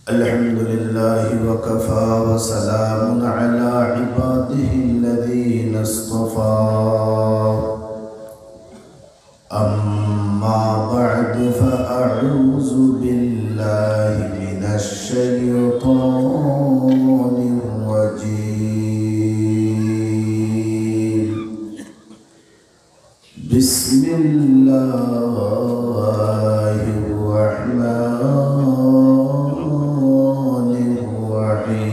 الحمد لله وكفى وسلام على عباده الذين اصطفى أما بعد فأعوذ بالله من الشيطان الرجيم بسم الله الرحمن الرحيم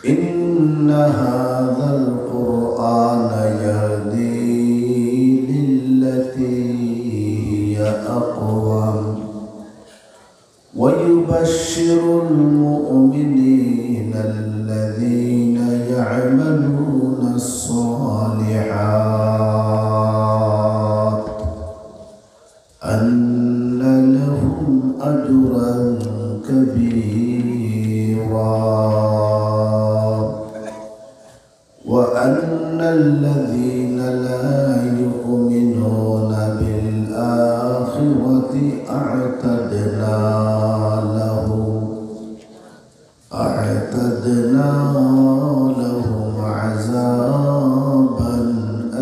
إن هذا القرآن يهدي للتي هي أقوم ويبشر المؤمنين الذين يعملون الصالحات أن لهم أجرا كبيرا وأن الذين لا يؤمنون بالآخرة أعتدنا لهم عذابا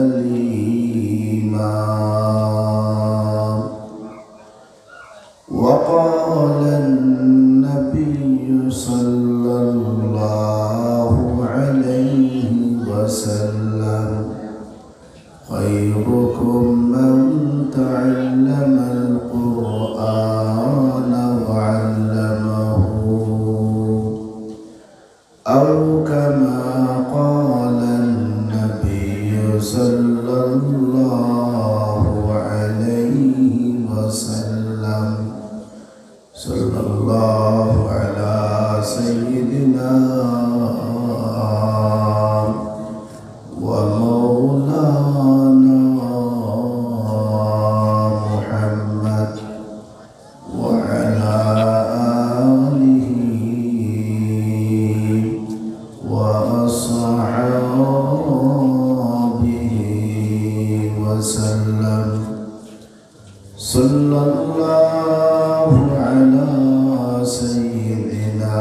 أليما وقال النبي صلى الله عليه وسلم خيركم من تعلم القرآن وعلمه أو كما قال النبي صلى الله عليه وسلم صلى الله على سيدنا ومولانا محمد وعلى آله وأصحابه وسلم صلى الله على سيدنا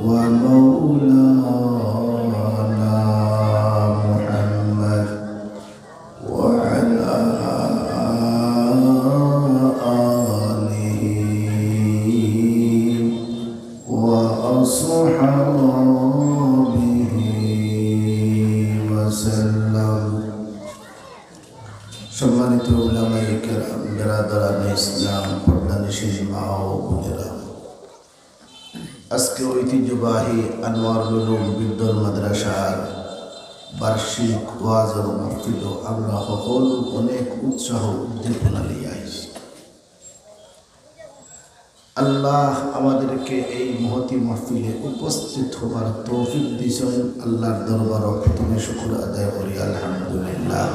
ومولانا محمد وعلى آله وأصحابه وسلم সম্মানিত উলামায়ে কেরাম, বিরাদরানে ইসলাম, পর্দানিশীন মা ও বোনেরা, আজকে ঐতিহ্যবাহী আনোয়ারুল উলুম বিদ্যাল মাদ্রাসার বার্ষিক ওয়াজ ও মাহফিল আমরা সকল অনেক উৎসাহ উদ্দীপনা নিয়ে আইছি। আল্লাহ আমাদেরকে এই মহতি মাহফিলে উপস্থিত হবার তৌফিক দিয়েছেন। আল্লাহর দরবারে প্রথমে শুকর আদায় করি আলহামদুলিল্লাহ।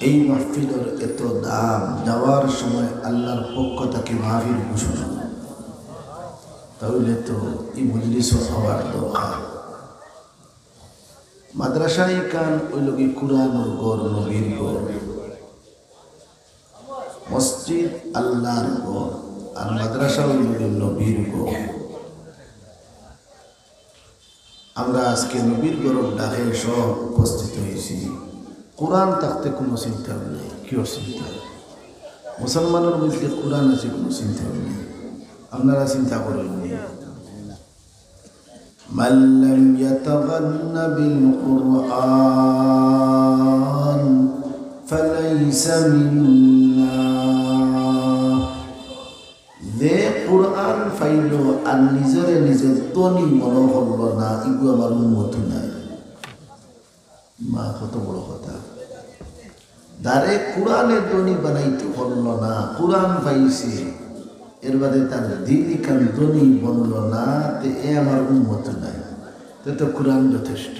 এই মাহফিলের এত দাম, যাওয়ার সময় আল্লাহর পক্ষ থেকে মাহফিল ঘোষণা, তাহলে তো এই মজলিস হওয়ার দরকার। মাদ্রাসায় কান ওই লোকে কুরআনের গড়, নবীর গড়, মসজিদ আল্লাহর গড়, আর মাদ্রাসা ওই লোকে নবীর গড়। আমরা আজকে নবীর গড় ডাকে সব উপস্থিত হয়েছি। কোরআন থাকতে কোনো চিন্তা নেই, কিয় চিন্তা? মুসলমানের মধ্যে কোরআন আছে, কোনো চিন্তা নেই। আপনারা চিন্তা করেননি। মান লাম ইয়াতাগান্না বিল কুরআন ফালাইসা মিন্না। যে কোরআন পাইল আর নিজরে নিজের তনি মনে হল না, ইগু আমার উম্মত নাই। মা কত বড় কথা! দারে কোরআনের ধ্বনি বানাইতে পারল না, কোরআন পাইছে, এর বাদে তার দিনই কান ধ্বনি বনল না, তে এ আমার উম্মত নাই। তো কোরআন যথেষ্ট।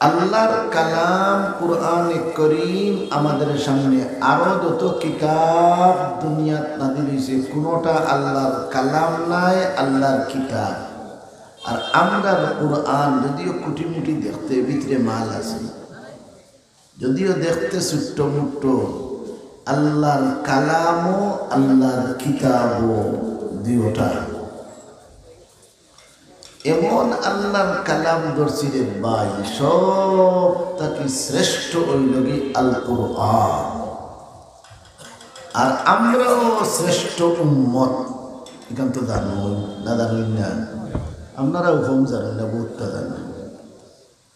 আল্লাহর কালাম কুরআনে করিম আমাদের সামনে আরো যত কিতাব দুনিয়াত নাযিল হইছে কোনটা আল্লাহর কালাম নাই, আল্লাহর কিতাব। আর আমরা কুরআন যদিও কুটিমুটি দেখতে ভিতরে ভিতরে মাল আছে, যদিও দেখতে ছোট্ট মুট্ট, আল্লাহর কালামও আল্লাহর কিতাবও দুইটা এমন আল্লাহর কালাম দর্শিরে ভাই, সব তাকে শ্রেষ্ঠ ওই লগি আল কুরআন। আর আমরাও শ্রেষ্ঠ উম্মত, এখান তো জানো না, জানুন না, আপনারাও কম জানেন না, বহুতটা জানেন।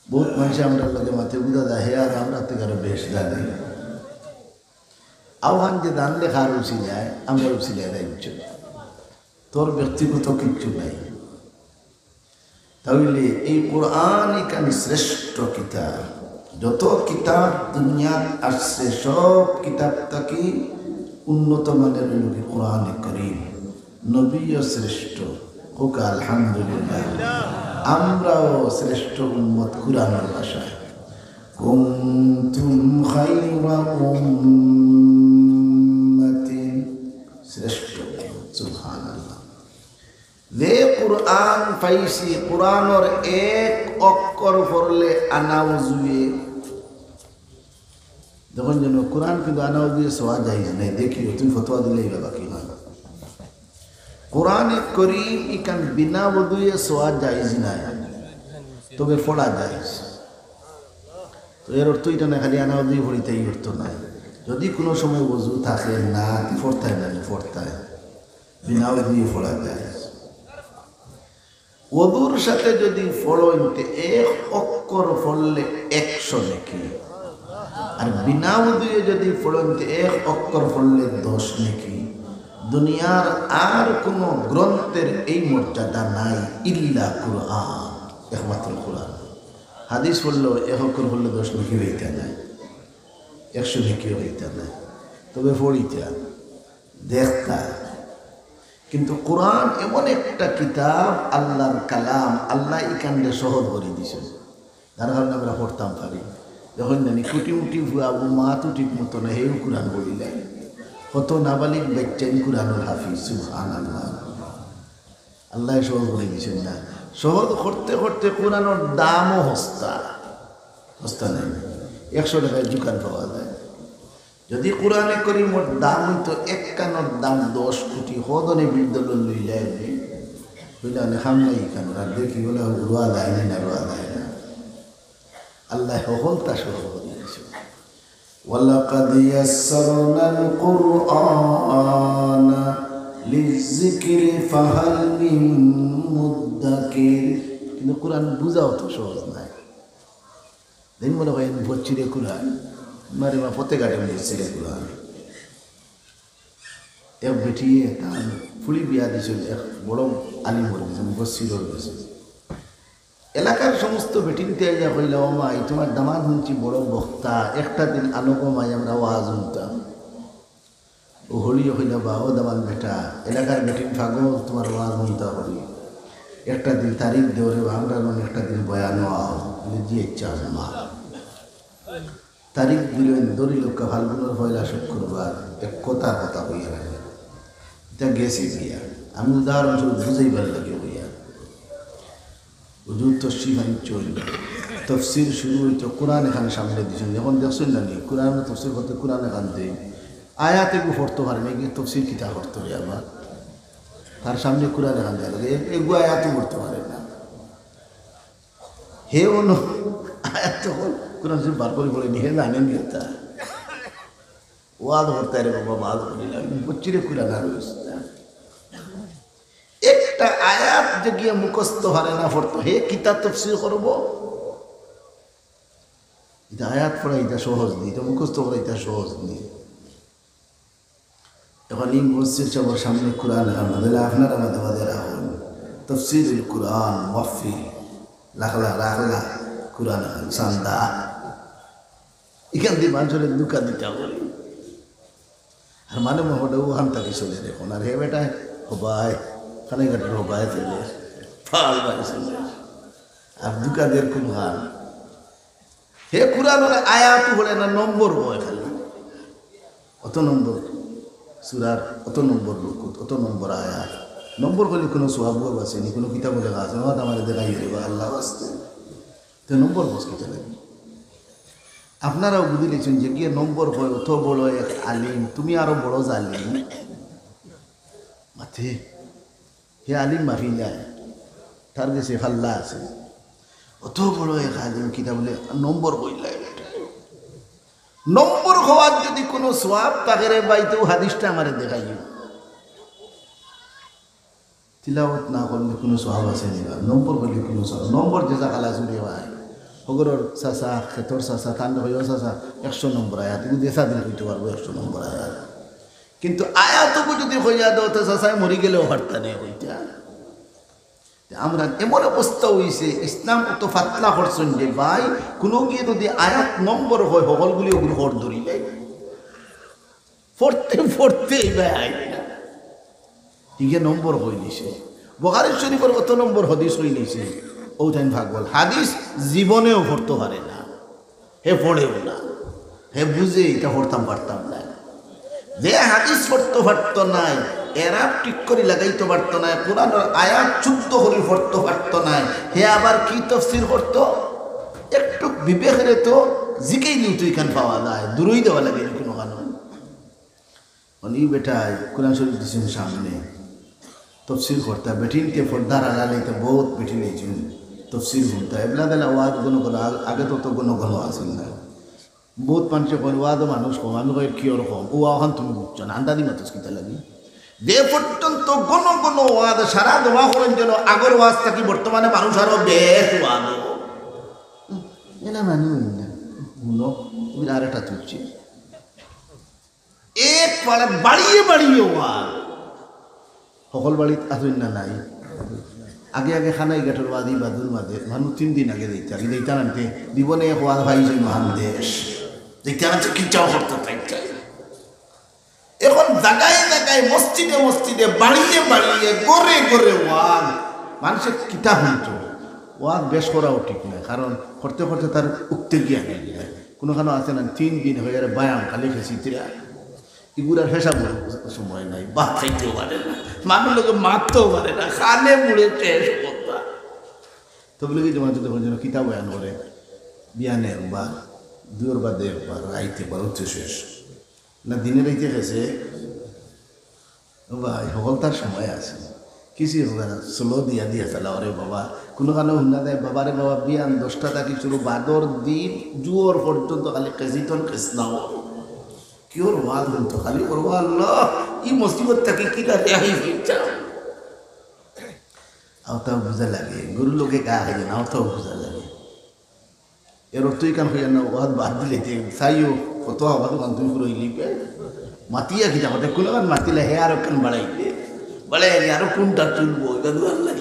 বহুত মানুষ আমরা লোকে মাথে বুঝা যায়, হে আর আমরা থেকে আরো বেশ জানি। আহ্বান যে দান লেখার উচিলায়, আমরা উচিলায় দায়িত্ব, তোর ব্যক্তিগত কিচ্ছু নাই। তাহলে এই কোরআন এখানে শ্রেষ্ঠ কিতাব। যত কিতাব দুনিয়াত আসছে সব কিতাব থেকে উন্নত মানের নবী কোরআন করিম, নবীও শ্রেষ্ঠ হোক আলহামদুলিল্লাহ। আমরাও শ্রেষ্ঠ উম্মত কুরআনের ভাষায়, কুনতুম খায়রা উম্মাতিন, শ্রেষ্ঠ সুবহানাল্লাহ। যে কুরআন পাইছি, কুরআনের এক অক্ষর পড়লে আনাউজুয়ে, যখন যেন কোরআন কিন্তু আনাউজুয়ে সোয়া যায় নাই, দেখি তুমি ফতোয়া দিলেই বাকি না। কোরআনে করিম ইকান বিনা ওযুয়ে সোয়া জায়েজ নাই, তবে পড়া জায়েজ। তো এর অর্থ এটা না খালি আনাউজুয়ে পড়িতেই অর্থ নাই। যদি কোনো সময় ওযু থাকে না, পড়তায় না, পড়তায় বিনা ওযুয়ে পড়া যায়। ওযুর সাথে যদি ফলতে এক অক্ষর ফললে 100 নেকি, আর বিনা ওযুয়ে যদি ফলতে এক অক্ষর ফললে 10 নেকি। দুনিয়ার আর কোনো গ্রন্থের এই মর্যাদা নাই ইল্লা কুরআন, একমাত্র কুরআন। হাদিস বললো এক অক্ষর ফললে 10 নেকি হইতে নাই, 100 নেকি হইতে নাই, তবে পড়িতা দেখতা। কিন্তু কোরআন এমন একটা কিতাব, আল্লাহর কালাম, আল্লাহ ইকান্ডে সহজ করে দিছে, যার কারণে আমরা পড়তাম পারি। যখন জানি কুটি মুটি ভুয়াবু মা তো ঠিক মতো না, হেউ কোরআন বলিলেন, কত নাবালিক বেচ্চাইন কোরআনুল হাফিজ, সুবহানাল্লাহ। আল্লাহ সহজ করে দিছেন না, সহজ করতে করতে কোরআনের দামও হস্তা, হস্তা নেই। 100 টাকায় দোকান পাওয়া যায়। যদি কোরআনে করিমর দাম হইতো এক কানোর দাম 10 কোটি, হদনে বিদ্যালয় লই যায় বুঝলে অনেক হামলাই কেন, আর দেখি বলে রোয়া যায় না, রোয়া যায় না। আল্লাহ হল তা সহজ করে দিয়েছে। ওয়ালাকাদ ইয়াসসারনাল কুরআনা লিযিকরি ফাহাল মিন মুদ্দাকির। কিন্তু কোরআন বুঝাও তো সহজ নাই। দিন মনে হয় বচ্চিরে কোরআন মারে মা পথে গাড়ি দিয়েছে কোরআন। এক বেটি তার ফুলি বিয়া দিয়েছিল, এক বড় আলিম বলে দিয়েছে, মুফাসসির গেছে। এলাকার সমস্ত বেটিনতে যা কইলা, ও মাই তোমার দামাদ শুনছি বড় বক্তা, একটা দিন আনো গো মাই আমরা ওয়াজ শুনতাম। ও হলিও কইলা, বা ও দামান বেটা, এলাকার বেটিন ফাগো তোমার ওয়াজ শুনতা হলি, একটা দিন তারিখ দেওরে আমরা একটা দিন বয়ানো আও যে ইচ্ছা আছে মা। তারিখ দিলেন, দরিল ফাল্গুনের পয়লা শুক্রবার, এক কথা হইয়া রাখে, এটা গেছে গিয়া। আমি উদাহরণস্বরূপ বুঝাইবার লাগে হইয়া হুজুর তফসির চলল, তফসির শুরু হইতো, কোরআন এখানে সামনে দিয়েছেন। যখন দেখছেন না নি কোরআন তফসির করতে, কোরআন এখান দেয় আয়াত এগুলো পড়তে পারে না, এগুলো তফসির কিতা করতে হবে আবার, তার সামনে কোরআন এখান দেওয়া লাগে, এগুলো আয়াতও পড়তে পারে না। হে অনু আয়াত তখন কোরআন শরীফ বার করে বলে নিয়ে জানেন তা ওয়াদ করতে রে বাবা, বাদ করিলাম বচ্চিরে কোরআন আর একটা আয়াত যে গিয়ে মুখস্থ হারে না পড়তো, হে কিতাব তফসির করবো, এটা আয়াত পড়া এটা সহজ নেই, এটা মুখস্থ করা এটা সহজ নেই। এখন এই মসজিদ সবার সামনে কোরআন আমাদের, আপনারা আমাদের রাখুন তফসিরুল কোরআন ওয়াফি লাখলা রাখলা কোরআন সান্দা, এখান দিয়ে মানুষের দুকা দিতে বলি। আর মানে মহটা ওখান থেকে চলে দেখুন, আর হে বেটা হবাই খানে ঘাটের হবাই চলে ফাল বাড়ি চলে, আর দুকাদের কোরআন হে কোরআনের আয়াত বলে না, নম্বর হয় খালি, অত নম্বর সুরার, অত নম্বর লোক, অত নম্বর আয়াত, নম্বর করলে কোনো সোয়াবু আছে নি, কোনো কিতাব লেখা আছে, আমার দেখাই দেবো আল্লাহ আসতে। তো নম্বর বসকিতে লাগে আপনারাও বুঝিলেছেন যে গিয়ে নম্বর হয় অত বড় এক আলিম তুমি আরো বড় জালিম মাথে হে আলিম মাফি যায় তার কাছে ফাল্লা আছে অত বড় এক আলিম কিতা বলে নম্বর বইলাই নম্বর হওয়ার যদি কোনো সোয়াব থাকে রে বাইতেও হাদিসটা আমারে দেখাইও তিলাওয়াত না করলে কোনো সোয়াব আছে না নম্বর বলি কোনো সোয়াব নম্বর যে জাগালা জুড়ে ভাই হগরর চাচা খেতর চাচা কান্ড হইও চাচা 100 নম্বর আয়াত কিন্তু দেখা দিন হইতে পারবো 100 নম্বর আয়াত কিন্তু আয়াতকে যদি হইয়া দাও তো চাচাই মরি গেলেও হারতা নেই হইতা আমরা এমন অবস্থা হয়েছে ইসলাম অত ফাতলা করছেন যে ভাই কোনো গিয়ে যদি আয়াত নম্বর হয় সকলগুলি ওগুলো হর ধরি যাই পড়তে পড়তে ভাই ঠিক নম্বর হয়ে নিছে বুখারী শরীফের কত নম্বর হাদিস হয়ে নিছে ও টাইম ভাগবল হাদিস জীবনেও পড়তে পারে না হে পড়েও না হে বুঝে এটা পড়তাম পারতাম না যে হাদিস পড়তে পারত নাই এরা ঠিক করে লাগাইতে পারতো না কোরআনের আয়াত 14 করে পড়তে পারতো না হে আবার কি তাফসীর করতো একটু বিবেকের তো জিকেই নিউ তুই কান পাওয়া যায় দূরই দেওয়া লাগে কোনো কারণ অনি বেটায় কোরআন শরীফ দিছেন সামনে তফসির করতে বেটিনকে পর্দার আড়ালাইতে বহুত বেটি নিয়েছেন তফসির শুনতে এবলা দেলা ওয়াদ কোনো কোনো আগে তো কোনো কোনো আসেন না বহুত মানুষে কয় ওয়াদও মানুষ কম আমি কই কি ওরকম ও এখন তুমি বুঝছো না আন্দাদি মতো কিতা লাগি যে পর্যন্ত গণ গণ ওয়াদ সারা দোয়া করেন যেন আগর ওয়াজ থাকি বর্তমানে মানুষ আরো বেশ ওয়াদ এনা মানুষ না শুনো তুমি আর একটা তুলছি এক পাড়া বাড়িয়ে বাড়িয়ে ওয়াদ সকল বাড়িত আসুন না নাই আগে আগে খানাই গেটের ওয়াদি বাদুর মাঝে মানুষ 3 দিন আগে দিতে আগে দিতে আনতে জীবনে এক ওয়াদ ভাইছে মহান দেশ দেখতে আনছে কি চাও করতে চাইছে এখন জায়গায় জায়গায় মসজিদে মসজিদে বাড়িয়ে বাড়িয়ে গড়ে গড়ে ওয়াদ মানুষের কিতাব হইতো ওয়াদ বেশ করাও ঠিক নয় কারণ করতে করতে তার উঠতে গিয়ে যায় কোনোখানে আছে না 3 দিন হয়ে ব্যায়াম খালি খেসিরা এগুলার ফেসা সময় নাই বা খাইতেও পারে না মানুষ লোকে মারতেও পারে না খালে মুড়ে শেষ কথা তবে লোক জমা যখন যেন কিতাব বয়ান করে বিয়ানে একবার 2 বাদে একবার রাইতে বার হচ্ছে শেষ না দিনে রাইতে গেছে ভাই সকল তার সময় আছে কিছু হবে না স্লো দিয়া দিয়ে চালা ওরে বাবা কোনো কারণে হুন্না দেয় বাবারে বাবা বিয়ান 10টা থাকি শুরু বাদর দিন জুয়োর পর্যন্ত খালি কেজিতন কেসনাও কি ওর ওয়াদ হতো খালি ওর আল্লাহ ই মুসিবত থেকে কিনা রেহাই হইছা আওতাও বুঝা লাগে গরু লোকে গা হয় না আওতাও বুঝা লাগে এর অর্থই কান হইয়া না ওয়াদ বাদ দিলে চাইও কত আবার কান তুমি পুরো লিপে মাতিয়া কি যাবো কোনো কান মাতিলে হে আরো কান বাড়াইতে বলে আরো কোনটা চুলবো আল্লাহ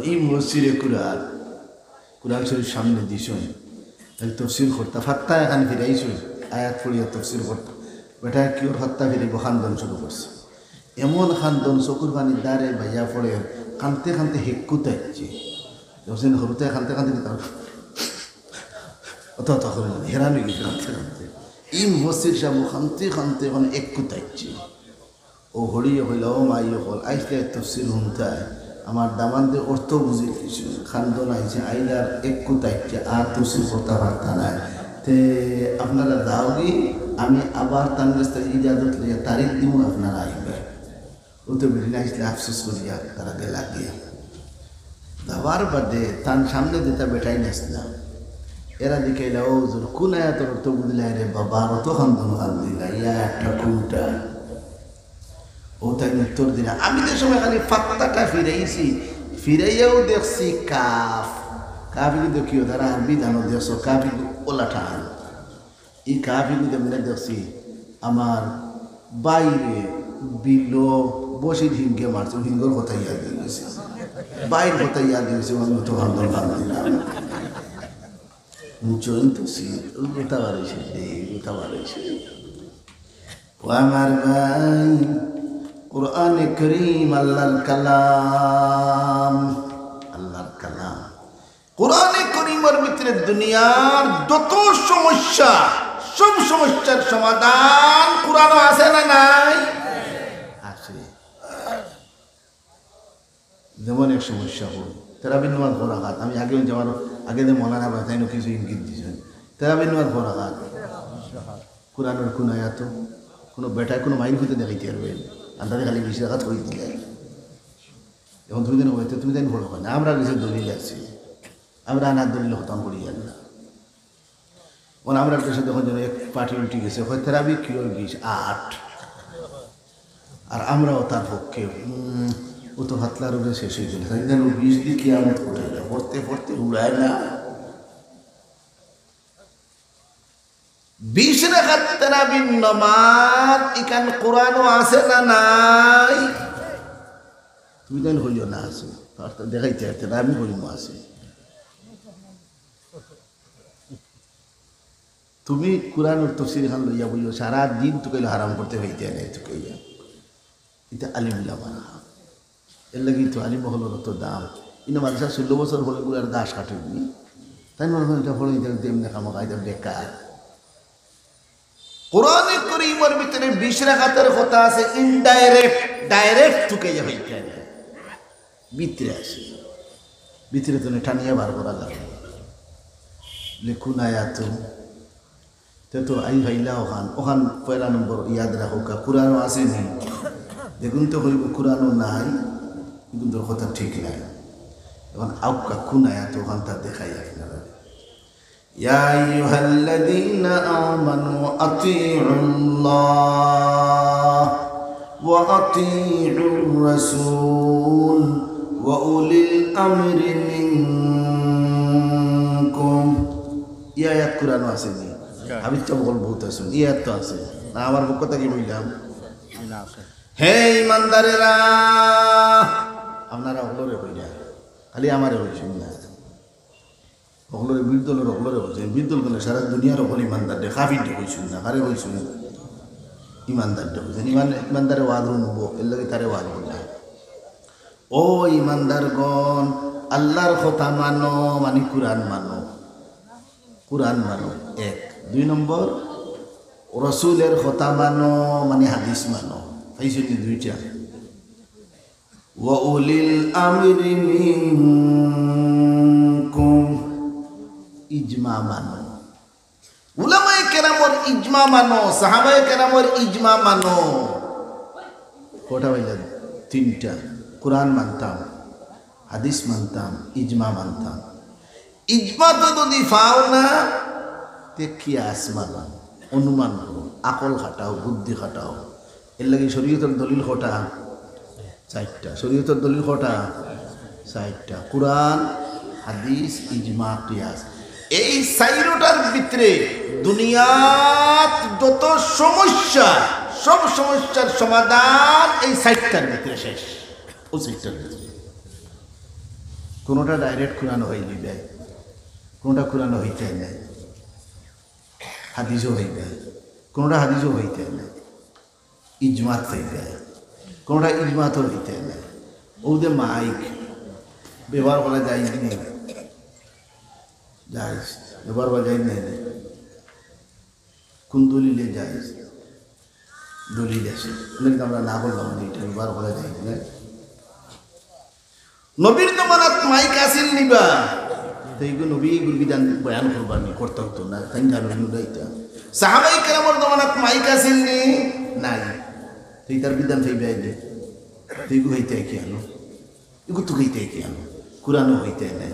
এই মসজিদে কুরআন শরীফ সামনে দিস তফসির করতা ফাত্তা এখানে ফিরাইছ আয়াত পড়িয়া তফসির করতা বেটা কি ওর হত্যা ফিরে খান্দন শুরু করছে এমন খান্দন চকুর পানির দ্বারে ভাইয়া পড়ে কানতে কানতে হেক্কু তাইছে যখন সরুতে কানতে কানতে তার অত অত করে হেরানো গেছে কানতে কানতে এই মসজিদ সাহেব কানতে কানতে এখন একটু তাইছে ও হরিয়ে হইল ও মাইও হল আইসলে তফসির হুমতায় আমার দামান দিয়ে অর্থ বুঝে কিছু খান্দন আইছে আইলার একটু তাইছে আর তফসির করতে পারতা নাই তে আপনারা যাওগি আমি আবার তার কাছে ইজাজত লিয়ে তারিখ দিব আপনারা আইবে ও তো বেরিয়ে আসলে আফসোস করিয়া তারা গেলা গিয়া যাবার বাদে তার সামনে দিতে বেটাই নাচলাম এরা দিকে ও জোর কোন আয়াতের অর্থ বুঝলে রে বাবা অত খান্দন দিলা ইয়া একটা কোনটা ও তাই উত্তর দিলা আমি যে সময় খালি ফাত্তাটা ফিরাইছি ফিরাইয়াও দেখছি কাফ কাফি দেখিও তারা আরবি জানো দেখছো কাফি ওলাটা এই কাফিগুলো তেমনি দেখছি আমার বাইরে বিলো বসির হিমকে মারছে হিঙ্গর কথা ইয়াদ দিয়ে গেছে বাইর কথা ইয়াদ দিয়েছে আমি তো ভাঙ্গল ভাঙ দিলাম চলতেছি কথা বাড়াইছে কথা বাড়াইছে ও আমার ভাই কুরআনে কারীম আল্লাহর কালাম আল্লাহর কালাম কুরআনে কারীমের ভিতরে দুনিয়ার যত সমস্যা সব সমস্যার সমাধান কুরআনে আছে না নাই আছে যেমন এক সমস্যা হল তেরাবিন নামাজ ফরাঘাত আমি আগে যাওয়ার আগে যে মৌলানা ভাই তাই কিছু ইঙ্গিত দিয়েছেন তেরাবিন নামাজ ফরাঘাত কোরআনের কোন আয়াত কোনো বেটায় কোনো মাইল হইতে দেখাইতে পারবেন আন্দাজে খালি 20 রাকাত হয়ে দিলে এখন তুমি দিন হইতে তুমি দিন বড় না আমরা কিছু দলিল আছি আমরা আনার দলিল খতম করি না আমরা দেশে যখন যেন এক পার্টি উল্টি গেছে হয় তেরাবি কি 8 আর আমরাও তার পক্ষে ও তো হাতলার উপরে শেষ হয়ে গেল যেন 20 দিয়ে কি আমত করে পড়তে পড়তে উড়ায় না 20 রাকাত তারাবির নামাজ ইকান কোরআনও আছে না নাই তুমি দেন হইও না আছে তার তো দেখাইতে আছে আমি হইম আছে তুমি কোরআনের তাফসীর খান লইয়া বইও সারা দিন তোকে হারাম করতে হইতে নাই তোকে এটা আলিমুল্লাহ মানা এর লাগি তো আলিম হলো তো দাম ইনা মাদ্রাসা 16 বছর হলে গুলার দাস কাটেনি তাই মনে হয় এটা হলো দেম না কাম কায়দা বেকার কোরআনে কারীমের ভিতরে 20 রাকাতের কথা আছে ইনডাইরেক্ট ডাইরেক্ট তোকে হইতে নাই ভিতরে আছে ভিতরে তো টানিয়া বার করা লাগে লিখুন আয়াত তো আই ভাইলা ওখান পয়লা নম্বর ইয়াদ রাখো কা কোরআনও আছে নি দেখুন তো হইব কোরআনও নাই কিন্তু তোর কথা ঠিক নাই এখন আউকা কোন আয়াত ওখান তা দেখাই আপনারা ইয়া আইয়ুহাল্লাযীনা আমানু আতিউল্লাহ ওয়া আতিউর রাসূল ওয়া উলিল আমরি মিনকুম ইয়া আয়াত কোরআনও আছে নি আমি তো বলবো তো শুন ইয়া তো আছে না আমার কথা কি বললাম হে ইমানদারেরা আপনারা হলরে কইরা খালি আমারে হইছেন না হলরে বিরদলের হলরে হইছেন বিরদল বলে সারা দুনিয়ার হল ইমানদার দে কাফির হইছেন না কারে হইছেন ইমানদার দে হইছেন ইমানদারে ওয়াদ রুনব এর লাগে তারে ওয়াদ বললা ও ইমানদারগণ আল্লাহর কথা মানো মানে কুরআন মানো কুরআন মানো 1 2 নম্বর রাসূলের কথা মানো মানে হাদিস মানো পাইছেন দুইটা ওয়া উলিল আমরি মিনকুম ইজমা মানো উলামায়ে কেরামের ইজমা মানো সাহাবায়ে কেরামের ইজমা মানো কটা হইল তিনটা কুরআন মানতাম হাদিস মানতাম ইজমা মানতাম ইজমা তো যদি পাও না তে কিয়াস মানো অনুমান করো আকল খাটাও বুদ্ধি খাটাও এর লাগে শরীয়তের দলিল কটা 4টা শরীয়তের দলিল কটা 4টা কুরআন হাদিস ইজমা কিয়াস এই 4টার ভিতরে দুনিয়াত যত সমস্যা সব সমস্যার সমাধান এই 4টার ভিতরে শেষ ও 4টার ভিতরে কোনটা ডাইরেক্ট কুরআন হইলি যায় কোনটা কুরআন হইতে নাই হাদিসও হইবে কোনটা হাদিসও হইতে নাই ইজমাত হইবে কোনটা ইজমাতও হইতে নাই ওদের মাইক ব্যবহার করা যায় না যায় ব্যবহার করা যায় না কোন দলিলে যায় দলিল আছে আমরা না বললাম এটা ব্যবহার করা যায় না নবীর জমানাত মাইক আসিল নিবা তাইগো নবী গুরবিদান বয়ান করবানি করতে হতো না তাই জানো দাইতা সাহাবায়ে কেরামের জমানাত মাইক আসিল নি নাই তাই তার বিধান তাই বাইরে তাইগো হইতে কি আনো এগো তো হইতে কি আনো কুরআনও হইতে নাই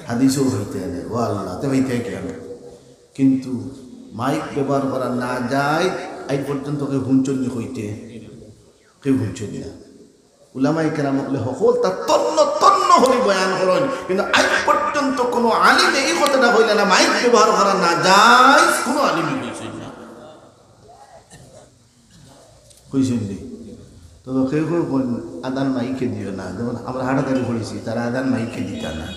হাদিসও হইতে নাই ও আল্লাহ তে হইতে কি আনো কিন্তু মাইক ব্যবহার করা না যায় আজ পর্যন্ত কেউ হুঞ্চনি হইতে কেউ হুঞ্চনি না উলামায়ে কেরাম বলে সকল তা তন্ন তন্ন হরি বয়ান করেন কিন্তু আজ পর্যন্ত কোনো আলিমে এই কথাটা হইলে না মাইক ব্যবহার করা না যায় কোনো আলিমই কইছেন না কইছেন নি তো কেউ কেউ আদান মাইকে দিও না যেমন আমরা হাটাদারি করেছি তারা আদান মাইকে দিতা না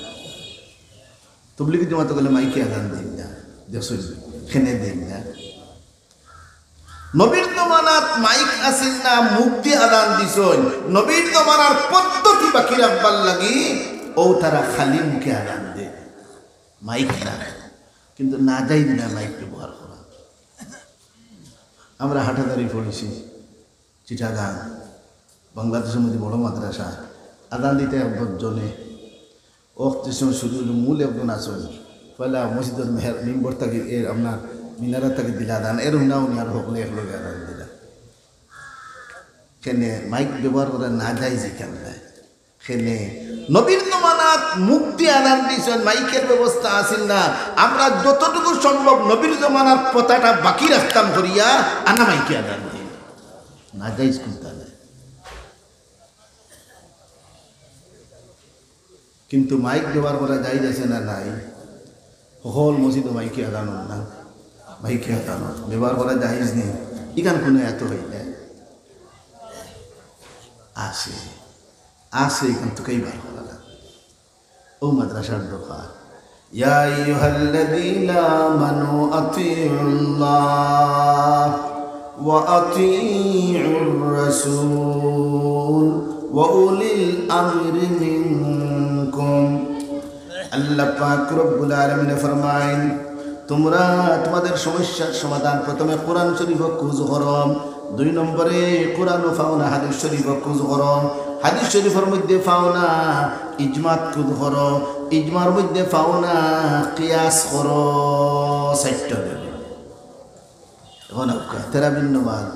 তবলিগি জমাতে গেলে মাইকে আদান দেন না দেখছেন খেনে দেন না নবীর জমানাত মাইক আসেন না মুখ দিয়ে আদান দিছন নবীর জমানার পদ্ধতি বাকি রাখবার লাগি ও তারা খালি মুখে আদান দে মাইক না কিন্তু না যাই না মাইক ব্যবহার করা আমরা হাটাদারি পড়েছি চিটাগাং বাংলাদেশের মধ্যে বড় মাদ্রাসা আদান দিতে 10 জনে ওক্ত সময় শুরু হলো মূল একজন আসল পয়লা মসজিদের মেম্বর থাকি এর আপনার মিনারা থাকি দিলা দান এর হুনা উনি আর সকলে একলগে আদান দিলা সেনে মাইক ব্যবহার করা না যায় যেখানে নাই সেনে নবীর জমানাত মুক্তি আনার দিয়েছেন মাইকের ব্যবস্থা আসেন না আমরা যতটুকু সম্ভব নবীর জমানার পতাটা বাকি রাখতাম করিয়া আনা মাইকে আদান দিই না যাই স্কুলটা নাই কিন্তু মাইক ব্যবহার করা যাই যাচ্ছে না নাই সকল মসজিদ মাইকে আদান না মাইকে আদান ব্যবহার করা যাইজ নেই ইখান কোনো এত হইলে আসে আসে এখান থেকেই বার করা না ও মাদ্রাসার দোকান ইয়া আইয়ুহাল্লাযীনা আমানু আতিউল্লাহ ওয়া আতিউর রাসূল ওয়া উলিল আমরি মিনকুম আল্লাহ পাক রব্বুল আলামিন ফরমায়েন তোমরা তোমাদের সমস্যার সমাধান প্রথমে কোরআন শরীফ খুঁজ করো 2 নম্বরে কোরআন ও ফাওনা হাদিস শরীফ খুঁজ করো হাদিস শরীফের মধ্যে ফাওনা ইজমাত খুঁজ করো ইজমার মধ্যে ফাওনা কিয়াস করো সেক্টর এখন তেরাবিন নমাজ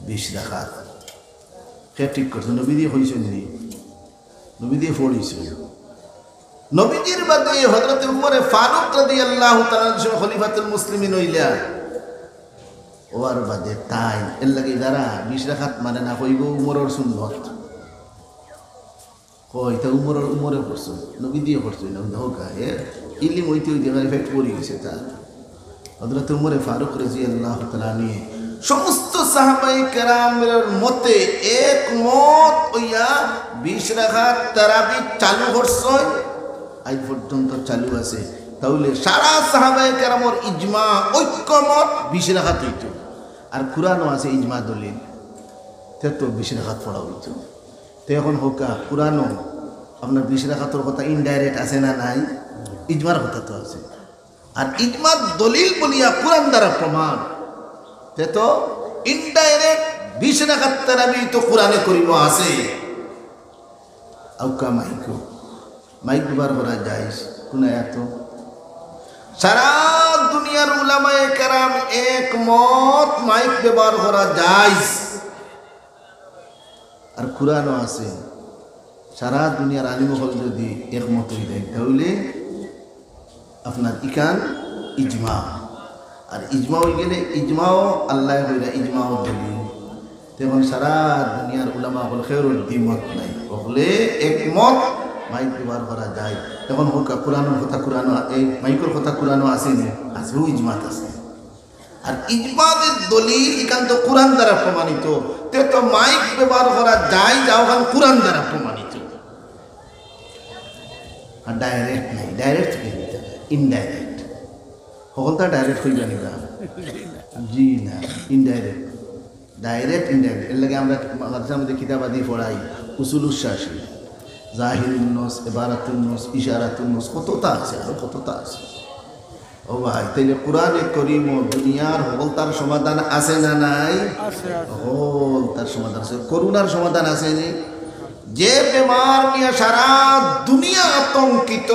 20 রাকাত কে ঠিক করছে নবী দিয়ে হইছেন নি নবী দিয়ে পড়িছে নবীজির বাদে হযরত উমর ফারুক রাদিয়াল্লাহু তাআলা খলিফাতুল মুসলিমিন হইলা ওর বাদে তাই এর লাগে যারা 20 রাকাত মানে না কইব উমরের সুন্নত কই তা উমরে পড়ছে নবী দিয়ে পড়ছে না হোকা এ ইলম হইতে হইতে মানে ফেট পড়ি গেছে তা হযরত উমর ফারুক রাদিয়াল্লাহু তাআলা নিয়ে সমস্ত সাহাবায়ে কেরামের মতে একমত হইয়া 20 রাকাত তারাবি চালু করছে আজ পর্যন্ত চালু আছে তাহলে সারা সাহাবায়ে কেরামের ইজমা ঐক্যমত 20 রাকাত হইতো আর কুরআনও আছে ইজমা দলিল তে তো 20 রাকাত পড়া হইতো তো এখন হোকা কুরআনও আপনার 20 রাকাতের কথা ইনডাইরেক্ট আছে না নাই ইজমার কথা তো আছে আর ইজমা দলিল বলিয়া কুরআন দ্বারা প্রমাণ তে তো ইনডাইরেক্ট 20 রাকাত তারাবি তো কুরআনে করিম আছে আউকা মাইক ব্যবহার করা যায় কোন এত সারা দুনিয়ার উলামায়ে কেরাম একমত মাইক ব্যবহার করা যায় আর কুরআনও আছে সারা দুনিয়ার আলিম হল যদি একমত হয়ে যায় তাহলে আপনার ইকান ইজমা আর ইজমা হয়ে গেলে ইজমাও আল্লাহ হইলা ইজমাও দলিল তখন সারা দুনিয়ার উলামা হল খেরুল দ্বিমত নাই বলে একমত মাইক ব্যবহার করা যায় তখন হোক কোরআনের কথা কোরআন এই মাইকের কথা কোরআনও আসেনি আসেও ইজমাত আছে আর ইজমাতের দলিল একান্ত কোরআন দ্বারা প্রমাণিত তে তো মাইক ব্যবহার করা যায় যাও কারণ কোরআন দ্বারা প্রমাণিত আর ডাইরেক্ট নাই ডাইরেক্ট ইনডাইরেক্ট সকলটা ডাইরেক্ট হয়ে জানি না জি না ইনডাইরেক্ট ডাইরেক্ট ইনডাইরেক্ট এর লাগে আমরা মাদ্রাসার মধ্যে কিতাবাদি পড়াই উসুলুস শাসি জাহিরুন নস ইবারাতুন নস ইশারাতুন নস কতটা আছে আর কতটা আছে ও ভাই তাইলে কোরআনে কারীম দুনিয়ার সকলতার সমাধান আছে না নাই আছে সকলতার সমাধান আছে করুণার সমাধান আছে নি যে বেমার নিয়ে সারা দুনিয়া আতঙ্কিত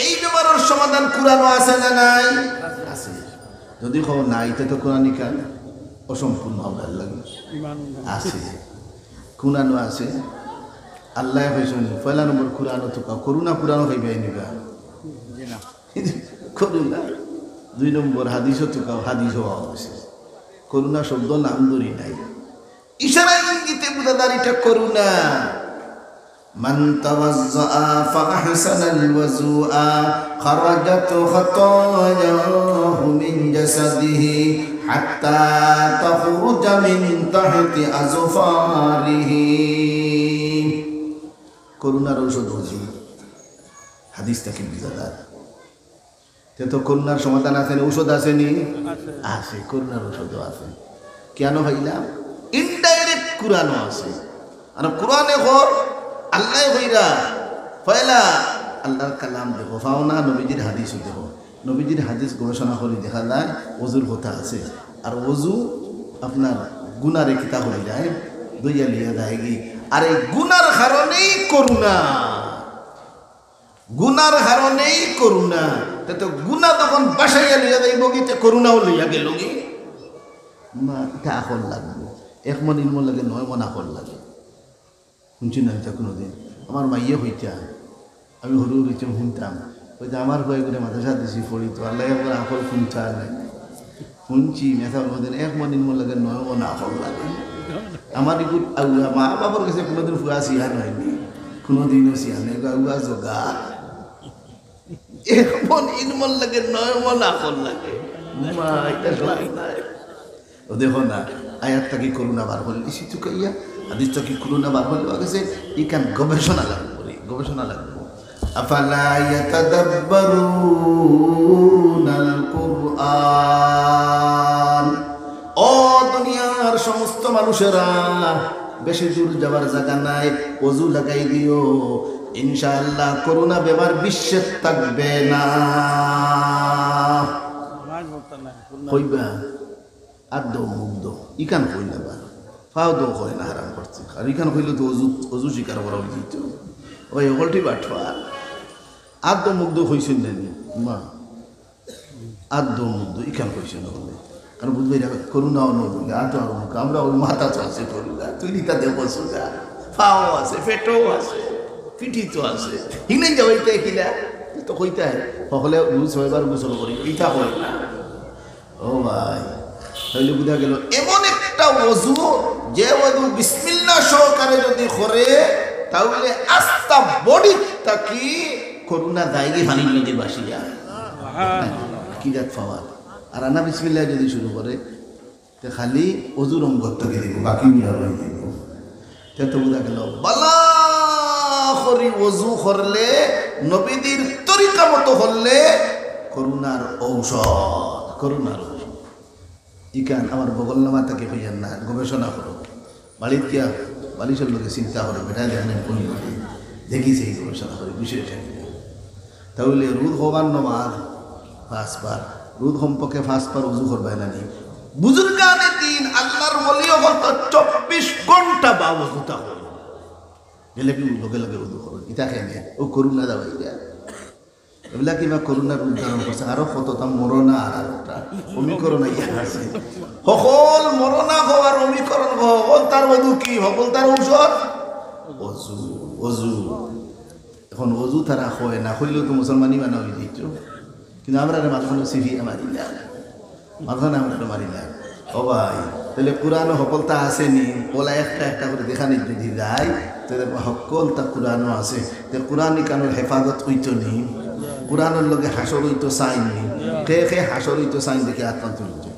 এই বেমারের সমাধান কোরআনও আছে না নাই আছে যদি খবর নাই তো কোরআন কান অসম্পূর্ণ হবে লাগে আছে কোরআনও আছে আল্লাহ হয়েছেন পয়লা নম্বর কোরআনও তো করুণা কোরআনও খাইবে নিবা করুণা 2 নম্বর হাদিসও তো হাদিস হওয়া হয়েছে করুণা শব্দ নাম ধরি নাই ইশারা ইঙ্গিতে বুঝাদারিটা করুণা মান তাওয়াজ্জা ফাহসানাল ওয়াজুআ খারাজাত খাতায়াহু মিন জাসাদিহি হাত্তা তাখরুজা মিন তাহতি আযফারিহি করুণার ঔষধ হচ্ছে হাদিসটাকে বুঝাদার তে তো করুণার সমাধান আছে ঔষধ আসেনি আছে করুণার ঔষধও আছে কেন ভাইলাম ইনডাইরেক্ট কোরআনও আছে আর কোরআনে হর আল্লাহ হইরা পয়লা আল্লাহর কালাম দেখো ফাওনা নবীজির হাদিসও দেখো নবীজির হাদিস গবেষণা করে দেখা যায় ওজুর কথা আছে আর ওজু আপনার গুনারে কিতাব হয়ে যায় দইয়া লিয়া যায় আর এই গুনার কারণেই করুণা গুনার কারণেই করুণা। তো গুনা তখন বাসাইয়া লইয়া যাইব কি করুণাও লইয়া গেল কি না, এটা আকল লাগবে। 1 মন ইলম লাগে 9 মন আকল লাগে। শুনছি না এটা কোনোদিন? আমার মাইয়ে হইতা আমি হরু হইতাম শুনতাম, ওই যে আমার কয়েক করে মাদ্রাসা দিছি পড়ি তো আল্লাহ একবার আকল শুনতে নাই শুনছি মেথা কোনোদিন 1 মন ইলম লাগে 9 মন আকল লাগে। আমার ইগুলো মা বাবার কাছে কোনোদিন ফুয়া সিহান হয়নি, কোনোদিনও সিহান নেই। আগুয়া জোগা 1 মন ইলম লাগে 9 মন আকল লাগে। মা এটা সবাই নাই। ও দেখো না আয়াতটা কি করুণা বার হলে ইসি চুকাইয়া, হাদিসটা কি করুণা বার হলে গেছে। ইকান গবেষণা লাগবে, গবেষণা লাগবে। আফালা ইয়াতাদাব্বারুনাল কুরআন। ও দুনিয়ার সমস্ত মানুষেরা, বেশি দূর যাবার জায়গা নাই, ওযু লাগাই দিও, ইনশাআল্লাহ করোনা বেমার বিশ্বে থাকবে না। কইবা আদৌ মুগ্ধ ইকান কইলে বা ফাও দো হয় না, হারাম করছে। আর ইকান কইলে তো অজু স্বীকার করা উচিত। ওই হলটি বাটফা আদৌ মুগ্ধ হয়েছেন নানি মা, আদৌ মুগ্ধ ইকান কইছে না বলে। কারণ বুঝবে করুণাও নবুলে আদৌ আমরা ওই মাথা তো আছে করুগা, তুই নিতা দেব সুগা, ফাও আছে, পেটও আছে, পিঠি তো আছে, হিনে যাইতে কিলা তো কইতে সকলে রুজ হইবার গোসল করি, ইটা হয় না। ও ভাই তাহলে বুঝা গেল এমন একটা ওযু যে ওযু বিসমিল্লাহ সহকারে যদি করে তাহলে আস্তা বডি তাকি করুণা দাইগে পানির মধ্যে বাসিয়া কি জাত পাওয়ার। আর আনা বিসমিল্লাহ যদি শুরু করে তে খালি ওযু রং করতে দিব, বাকি মিয়া রই দিব। তে তো বুঝা গেল বালা করি ওযু করলে নবীদের তরিকা মতো হলে করুণার ঔষধ, করুণার ঔষধ। ইকান আমার বগল নামা তাকে হইয়ান না, গবেষণা করো। বাড়ির কিয়া বালিশের লোকে চিন্তা করো, বেটা জানেন কোন দেখিছে এই গবেষণা করে বিষয়টা। তাহলে রোদ হবার নমাজ 5 বার, রোদ সম্পর্কে 5 বার উজু করবাই না নি। বুজুর্গানে দিন আল্লাহর ওলিও হতো 24 ঘন্টা বা উজুটা করো, গেলে কি লগে লগে উজু করো। ইটা কেনে ও করুণা দাবাই দেয় এগুলা কিবা করুণার উদাহরণ করছে। আরো কতটা মরণা আর একটা অমিকরণ আছে, সকল মরণা হওয়ার অমিকরণ সকল তার অজু কি, সকল তার ঔষধ অজু। অজু এখন অজু তারা হয় না, হইলেও তো মুসলমানই মানা হয়ে দিচ্ছ। কিন্তু আমরা মাঝখানে সিফিয়া মারি না, মাঝখানে আমরা মারি না। ও ভাই তাহলে কোরআনও সকলতা আসেনি, ওলা একটা একটা করে দেখানি যদি যায় তাহলে সকলতা কোরআনও আছে। কোরআন কানোর হেফাজত হইত নি, কোরআনের লগে হাসর হইতো চাইনি, খে হাসর হইতো চাইন দেখে আত্মান্ত হইতো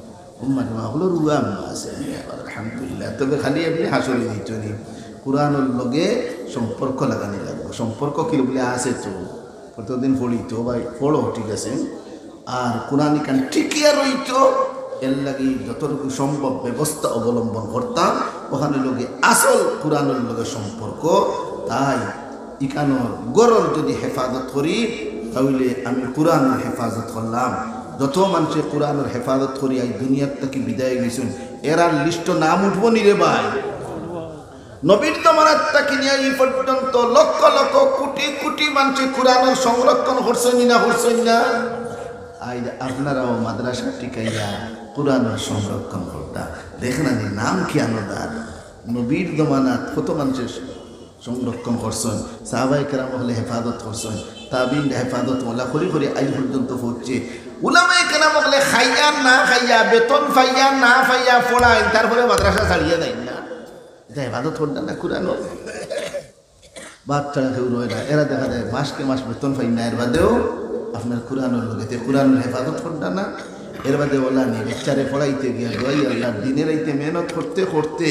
উম্মার হলো রুয়া আছে আলহামদুলিল্লাহ। তবে খালি এমনি হাসর দিত নি, কোরআনের লগে সম্পর্ক লাগানি লাগবে। সম্পর্ক কি বলে আছে তো প্রতিদিন পড়িতো ভাই, পড়ো ঠিক আছে। আর কোরআন কান ঠিকিয়া রইতো, এর লাগে যতটুকু সম্ভব ব্যবস্থা অবলম্বন করতাম। ওখানে লগে আসল কোরআনের লগে সম্পর্ক। তাই ইকানোর গরর যদি হেফাজত করি তাহলে আমি কোরআনের হেফাজত করলাম। যত মানুষে কোরআনের হেফাজত করি এই দুনিয়ার থেকে বিদায় গেছেন, এরার লিস্ট নাম উঠবো নি রে ভাই। নবীর জমানাত্তাকে নিয়ে এই পর্যন্ত লক্ষ লক্ষ কোটি কোটি মানুষে কোরআনের সংরক্ষণ করছেন না, করছেন না। আই আপনারাও মাদ্রাসা টিকাইয়া কোরআনের সংরক্ষণ করতা দেখেন নি, নাম কি আনোদার। নবীর জমানাত কত মানুষের সংরক্ষণ করছেন, সাহাবাই কেরাম হলে হেফাজত করছেন, তাবিন হেফাজত ওলা করি করি আজ পর্যন্ত হচ্ছে। উলামাই কেরাম হলে খাইয়া না খাইয়া, বেতন পাইয়া না পাইয়া পড়ায়, তারপরে মাদ্রাসা ছাড়িয়ে দেয় না। এটা হেফাজত করতেন না কোরআন বাচ্চারা কেউ রয় না। এরা দেখা যায় মাসকে মাস বেতন পাই না, এর বাদেও আপনার কোরআনের লোকেতে কোরআনের হেফাজত করতেন না। এর বাদে ওলা নি বাচ্চারে পড়াইতে গিয়া দোয়াই আল্লাহ দিনের আইতে মেহনত করতে করতে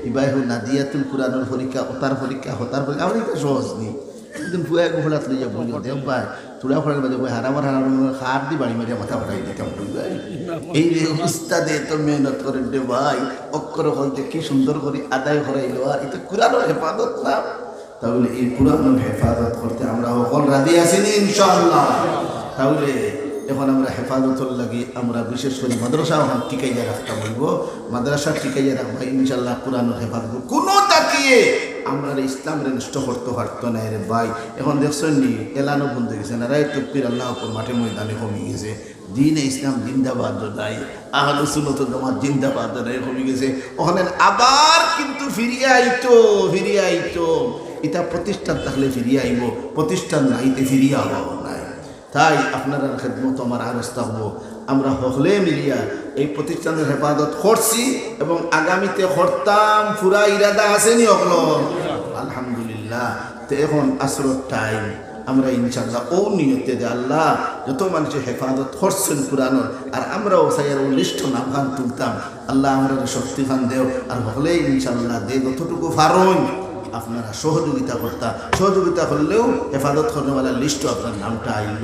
ইবাই হল নাদিয়াতুল কোরআনের পরীক্ষা, হতার পরীক্ষা, হতার পরীক্ষা। আমার এটা সহজ নেই। একদিন ফুয়া গোহলাত লইয়া বলি দেব ভাই চূড়া ফোড়ার বাদে বই হারামার হার দি বাড়ি মারিয়া মাথা ফটাই দিতাম। এই যে উস্তাদে তো মেহনত করেন রে ভাই, অক্ষর হলতে কি সুন্দর করে আদায় করাইল। আর এটা কোরআনের হেফাজত না। তাহলে এই কোরআনের হেফাজত করতে আমরা সকল রাজি আছি ইনশাআল্লাহ। তাহলে এখন আমরা হেফাজতর লাগি আমরা বিশেষ করে মাদ্রাসা টিকাইয়া রাখতে বলবো। মাদ্রাসা টিকাইয়া রাখবো ইনশাআল্লাহ। কোরআনের হেফাজত কোনো তাকিয়ে আমরা ইসলামের নষ্ট করতে পারতো না রে ভাই। এখন দেখছেন নি এলানো বন্ধ গেছে, নারায় তকবীর আল্লাহ আকবার মাঠে ময়দানে কমে গেছে। দিনে ইসলাম জিন্দাবাদ নাই, আহলে সুন্নাত ওয়াল জামাত জিন্দাবাদ নাই কমে গেছে। ওখানে আবার কিন্তু ফিরিয়ে আইতো এটা প্রতিষ্ঠান থাকলে ফিরিয়ে আইব, প্রতিষ্ঠান নাইতে ফিরিয়ে আবাও নাই। তাই আপনারা খেদমত আমার আরজ থাকবো, আমরা হকলে মিলিয়া এই প্রতিষ্ঠানের হেফাজত করছি এবং আগামীতে করতাম, পুরা ইরাদা আসেনি অকল আলহামদুলিল্লাহ। তো এখন আসরত টাইম, আমরা ইনশাআল্লাহ ও নিয়তে যে আল্লাহ যত মানুষের হেফাজত করছেন কোরআনের, আর আমরাও সাইয়ার লিস্ট নামখান তুলতাম, আল্লাহ আমরা শক্তিখান দেও, আর হলে ইনশাআল্লাহ দে যতটুকু ফারুন আপনারা সহযোগিতা করলেও হেফাজত করেওয়ালা লিস্টও আপনার নামটা আইল।